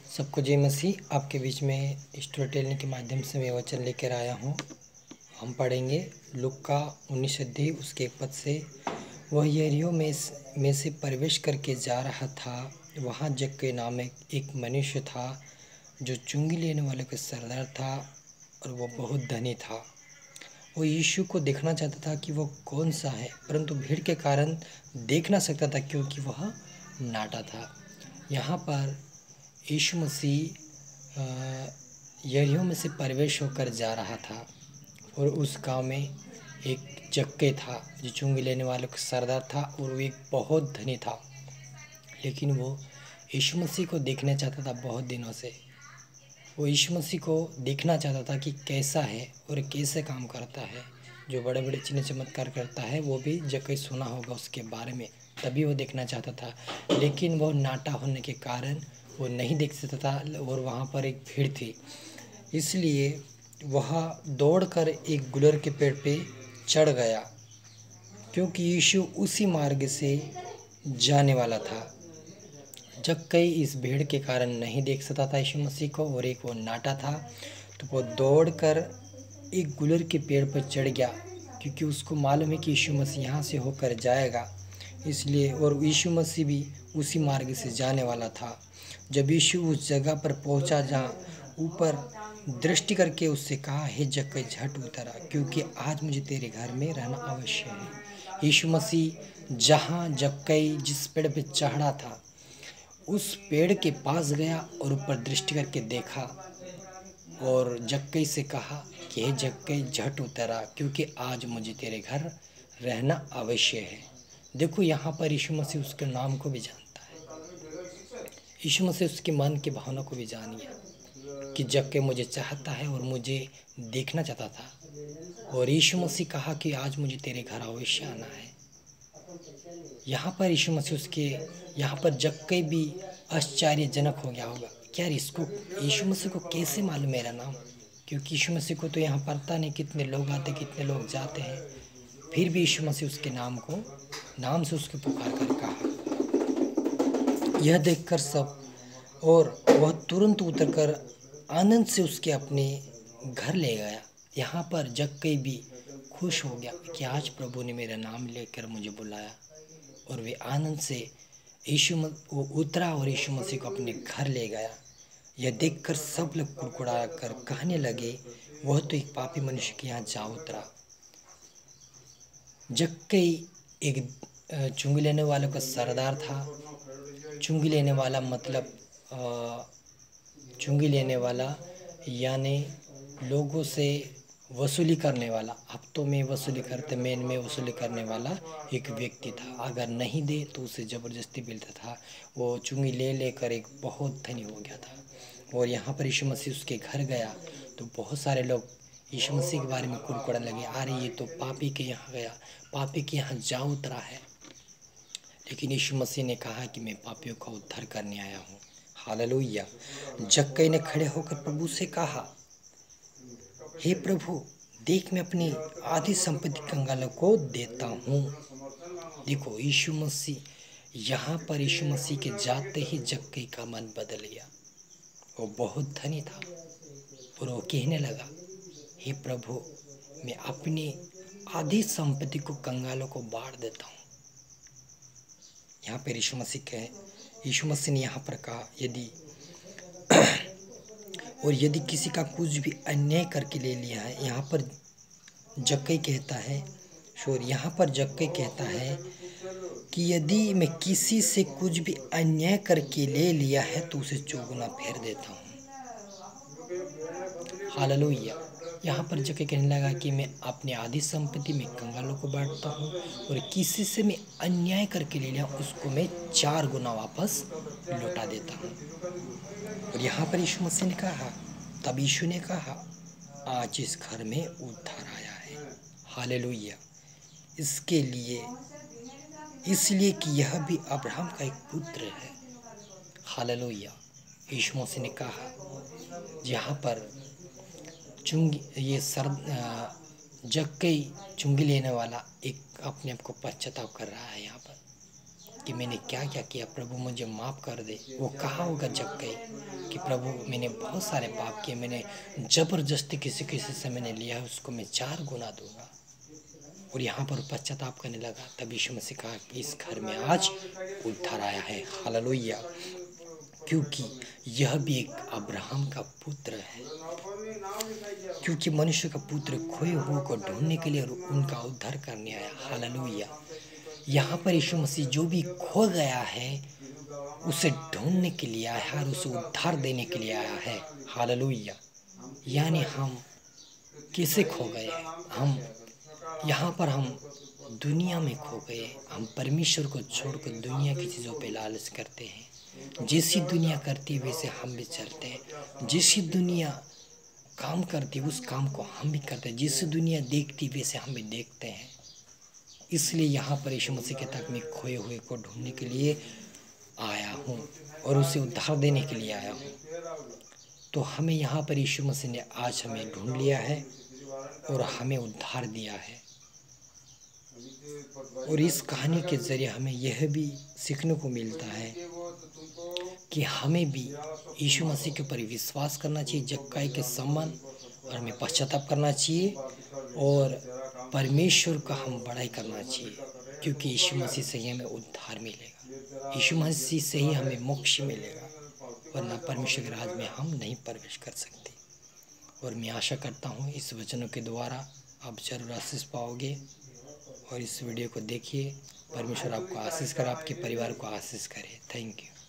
सबको जय मसीह। आपके बीच में स्टोरी टेलिंग के माध्यम से मैं वचन लेकर आया हूँ। हम पढ़ेंगे लूका 19 अध्याय उसके 1 पद से। वह यरीहो में से प्रवेश करके जा रहा था। वहाँ जक्कई नामक एक मनुष्य था जो चुंगी लेने वाले का सरदार था और वह बहुत धनी था। वो यीशु को देखना चाहता था कि वह कौन सा है, परंतु भीड़ के कारण देख ना सकता था क्योंकि वह नाटा था। यहाँ पर यीशु मसीह यरीहो में से प्रवेश होकर जा रहा था और उस गांव में एक जक्कई था जो चुंगी लेने वालों का सरदार था और वो एक बहुत धनी था। लेकिन वो यीशु मसीह को देखना चाहता था बहुत दिनों से। वो यीशु मसीह को देखना चाहता था कि कैसा है और कैसे काम करता है। जो बड़े बड़े चिन्ह चमत्कार करता है वो भी जक्कई सुना होगा उसके बारे में, तभी वो देखना चाहता था। लेकिन वो नाटा होने के कारण वो नहीं देख सकता था और वहाँ पर एक भीड़ थी, इसलिए वह दौड़कर एक गुलर के पेड़ पे चढ़ गया क्योंकि यीशु उसी मार्ग से जाने वाला था। जक्कई इस भीड़ के कारण नहीं देख सकता था यीशु मसीह को और एक वो नाटा था, तो वो दौड़कर एक गुलर के पेड़ पर चढ़ गया क्योंकि उसको मालूम है कि यीशु मसीह यहाँ से होकर जाएगा, इसलिए। और यीशु मसीह भी उसी मार्ग से जाने वाला था। जब यीशु उस जगह पर पहुंचा जहाँ ऊपर दृष्टि करके उससे कहा, हे जक्कई झट उतरा क्योंकि आज मुझे तेरे घर में रहना अवश्य है। यीशु मसीह जहाँ जक्कई जिस पेड़ पे चढ़ा था उस पेड़ के पास गया और ऊपर दृष्टि करके देखा और जक्कई से कहा कि हे जक्कई झट उतरा क्योंकि आज मुझे तेरे घर रहना अवश्य है। देखो यहाँ पर यीशु मसीह उसके नाम को भी जानता है। यीशु मसीह उसके मन की भावना को भी जान गया कि जक्कई मुझे चाहता है और मुझे देखना चाहता था, और यीशु मसीह कहा कि आज मुझे तेरे घर अवश्य आना है। यहाँ पर यीशु मसीह उसके यहाँ पर जक्कई भी आश्चर्यजनक हो गया होगा, क्या इसको यीशु मसीह को कैसे मालूम मेरा नाम, क्योंकि यीशु मसीह को तो यहाँ पता नहीं कितने लोग आते कितने लोग जाते हैं। फिर भी यीशु मसीह उसके नाम से उसके पुकार कर कहा। यह देखकर सब और वह तुरंत उतरकर आनंद से उसके अपने घर ले गया। यहाँ पर जक्कई भी खुश हो गया कि आज प्रभु ने मेरा नाम लेकर मुझे बुलाया, और वे आनंद से वो उतरा और यीशु मसीह को अपने घर ले गया। यह देखकर सब लोग कुड़कुड़ा कर कहने लगे, वह तो एक पापी मनुष्य के यहाँ जा उतरा। जक्कई एक चुंगी लेने वालों का सरदार था। चुंगी लेने वाला मतलब चुंगी लेने वाला यानी लोगों से वसूली करने वाला, हफ्तों में वसूली करते, महीने में वसूली करने वाला एक व्यक्ति था। अगर नहीं दे तो उसे ज़बरदस्ती मिलता था। वो चुंगी ले लेकर एक बहुत धनी हो गया था। और यहाँ पर यीशु मसीह उसके घर गया तो बहुत सारे लोग यीशु मसीह के बारे में कुड़कुड़ाने लगे, अरे ये तो पापी के यहाँ गया, पापी के यहाँ जा उतरा है। लेकिन यीशु मसीह ने कहा कि मैं पापियों का उद्धार करने आया हूँ। हालेलुया। जक्कई ने खड़े होकर प्रभु से कहा, हे प्रभु, देख मैं अपनी आधी संपत्ति कंगालों को देता हूँ। देखो यीशु मसीह, यहाँ पर यीशु मसीह के जाते ही जक्कई का मन बदल गया। वो बहुत धनी था और वो कहने लगा, हे प्रभु, मैं अपनी आधी संपत्ति को कंगालों को बांट देता हूँ। यहाँ पर यीशु मसीह ने यहाँ पर कहा, यदि किसी का कुछ भी अन्याय करके ले लिया है, यहाँ पर जक्कई कहता है कि यदि मैं किसी से कुछ भी अन्याय करके ले लिया है तो उसे चौगुना फेर देता हूँ। हालेलुया। यहाँ पर जक्कई कहने लगा कि मैं अपनी आधी संपत्ति में कंगालों को बांटता हूँ और किसी से मैं अन्याय करके ले लिया उसको मैं 4 गुना वापस लौटा देता हूँ। और यहाँ पर यीशु मसीह ने कहा, तब यीशु ने कहा, आज इस घर में उद्धार आया है। हालेलुया। इसलिए कि यह भी अब्राहम का एक पुत्र है। हालेलुया। यीशु मसीह ने कहा, यहाँ पर जक्कई चुंगी लेने वाला एक अपने आप को पश्चाताप कर रहा है। यहाँ पर कि मैंने क्या क्या किया, प्रभु मुझे माफ़ कर दे। वो कहा होगा जग गई कि प्रभु मैंने बहुत सारे पाप किए, मैंने ज़बरदस्ती किसी किसी से मैंने लिया है, उसको मैं 4 गुना दूंगा। और यहाँ पर पश्चाताप करने लगा। तब यीशु मसीह कहा कि इस घर में आज उद्धार आया है। हालेलुया। क्योंकि यह भी एक अब्राहम का पुत्र है, क्योंकि मनुष्य का पुत्र खोए हुए को ढूंढने के लिए और उनका उद्धार करने आया। हालेलुया। यहाँ पर यीशु मसीह जो भी खो गया है उसे ढूंढने के लिए आया है और उसे उद्धार देने के लिए आया है। हालेलुया। यानी हम किसे खो गए हैं? हम यहाँ पर हम दुनिया में खो गए। हम परमेश्वर को छोड़कर दुनिया की चीज़ों पे लालच करते हैं। जैसी दुनिया करती है वैसे हम भी चलते हैं। जैसी दुनिया काम करती है उस काम को हम भी करते हैं। जैसी दुनिया देखती वैसे हम भी देखते हैं। इसलिए यहाँ पर यीशु मसीह कहता है मैं खोए हुए को ढूंढने के लिए आया हूँ और उसे उद्धार देने के लिए आया हूँ। तो हमें यहाँ पर यीशु मसीह ने आज हमें ढूंढ लिया है और हमें उद्धार दिया है। और इस कहानी के ज़रिए हमें यह भी सीखने को मिलता है कि हमें भी यीशु मसीह के ऊपर विश्वास करना चाहिए जक्काई के समान, और हमें पश्चाताप करना चाहिए और परमेश्वर का हम बड़ाई करना चाहिए, क्योंकि यीशु मसीह से ही हमें उद्धार मिलेगा। यीशु मसीह से ही हमें मोक्ष मिलेगा, वरना परमेश्वर के राज में हम नहीं प्रवेश कर सकते। और मैं आशा करता हूँ इस वचनों के द्वारा आप जरूर आशीष पाओगे। और इस वीडियो को देखिए। परमेश्वर आपको आशीष करे, आपके परिवार को आशीष करे। Thank you.